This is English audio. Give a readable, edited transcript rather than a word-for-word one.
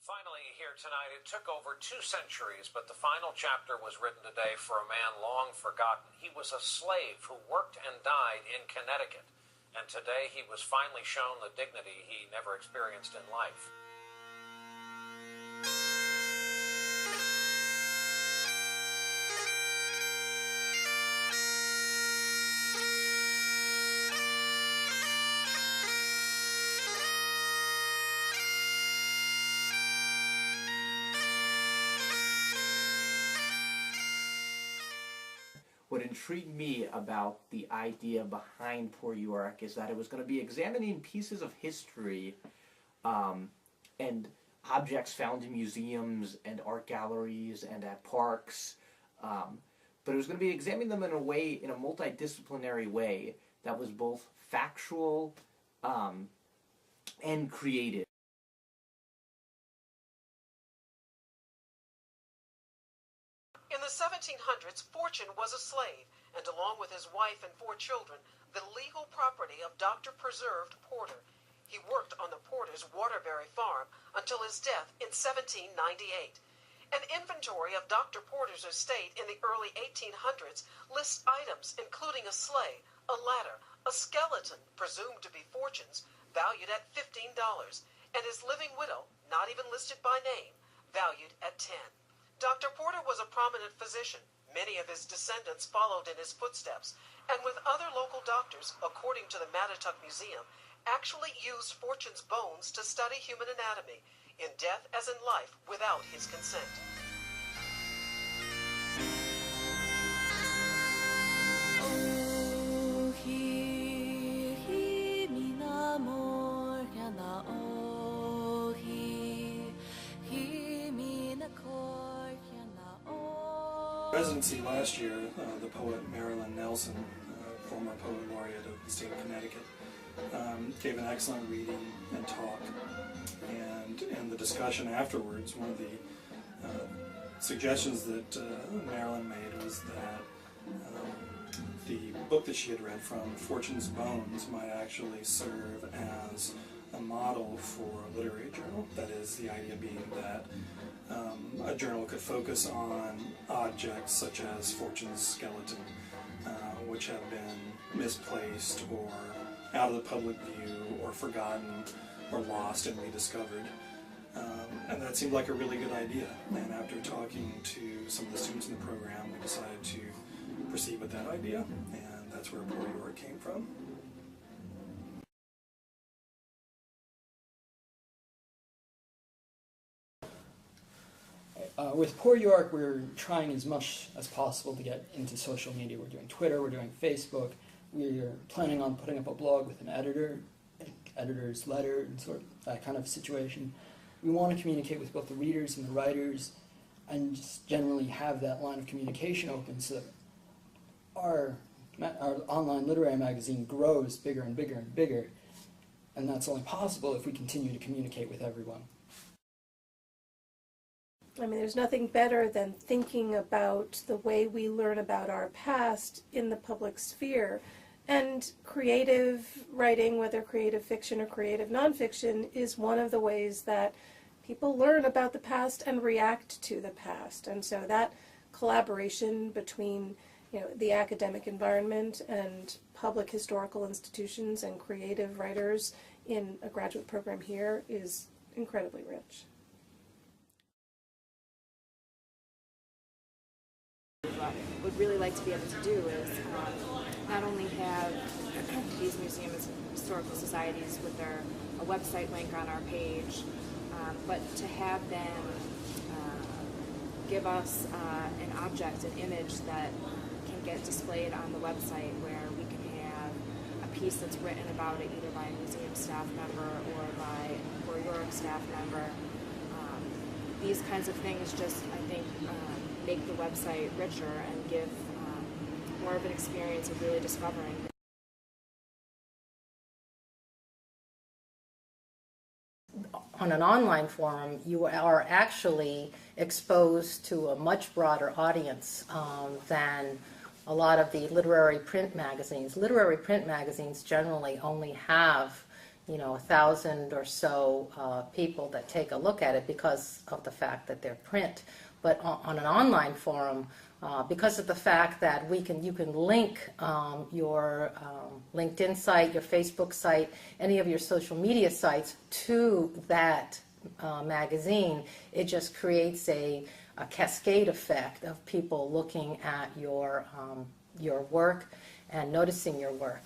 Finally, here tonight, it took over 2 centuries, but the final chapter was written today for a man long forgotten. He was a slave who worked and died in Connecticut, and today he was finally shown the dignity he never experienced in life. What intrigued me about the idea behind Poor Yorick is that it was going to be examining pieces of history and objects found in museums and art galleries and at parks, but it was going to be examining them in a multidisciplinary way that was both factual and creative. In the 1700s, Fortune was a slave, and along with his wife and 4 children, the legal property of Dr. Preserved Porter. He worked on the Porter's Waterbury farm until his death in 1798. An inventory of Dr. Porter's estate in the early 1800s lists items including a sleigh, a ladder, a skeleton presumed to be Fortune's, valued at $15, and his living widow, not even listed by name, valued at $10. Dr. Porter was a prominent physician. Many of his descendants followed in his footsteps, and with other local doctors, according to the Mattituck Museum, actually used Fortune's bones to study human anatomy, in death as in life, without his consent. Residency last year, the poet Marilyn Nelson, former poet laureate of the state of Connecticut, gave an excellent reading and talk, and in the discussion afterwards, one of the suggestions that Marilyn made was that the book that she had read from, Fortune's Bones, might actually serve as a model for a literary journal. That is, the idea being that a journal could focus on objects such as Fortune's skeleton, which have been misplaced or out of the public view or forgotten or lost and rediscovered. And that seemed like a really good idea. And after talking to some of the students in the program, we decided to proceed with that idea, and that's where Poor Yorick came from. With Poor Yorick, we're trying as much as possible to get into social media. We're doing Twitter, we're doing Facebook. We're planning on putting up a blog with an editor's letter, and sort of that kind of situation. We want to communicate with both the readers and the writers, and just generally have that line of communication open so that our online literary magazine grows bigger and bigger and bigger. And that's only possible if we continue to communicate with everyone. I mean, there's nothing better than thinking about the way we learn about our past in the public sphere. And creative writing, whether creative fiction or creative nonfiction, is one of the ways that people learn about the past and react to the past. And so that collaboration between, the academic environment and public historical institutions and creative writers in a graduate program here is incredibly rich. What we'd really like to be able to do is not only have these museums and historical societies with a website link on our page, but to have them give us an object, an image that can get displayed on the website, where we can have a piece that's written about it either by a museum staff member or by a Poor Yorick staff member. These kinds of things just, I think, make the website richer and give more of an experience of really discovering. On an online forum, you are actually exposed to a much broader audience than a lot of the literary print magazines. Literary print magazines generally only have 1,000 or so people that take a look at it because of the fact that they're print. But on an online forum, because of the fact that you can link your LinkedIn site, your Facebook site, any of your social media sites to that magazine, it just creates a cascade effect of people looking at your work and noticing your work.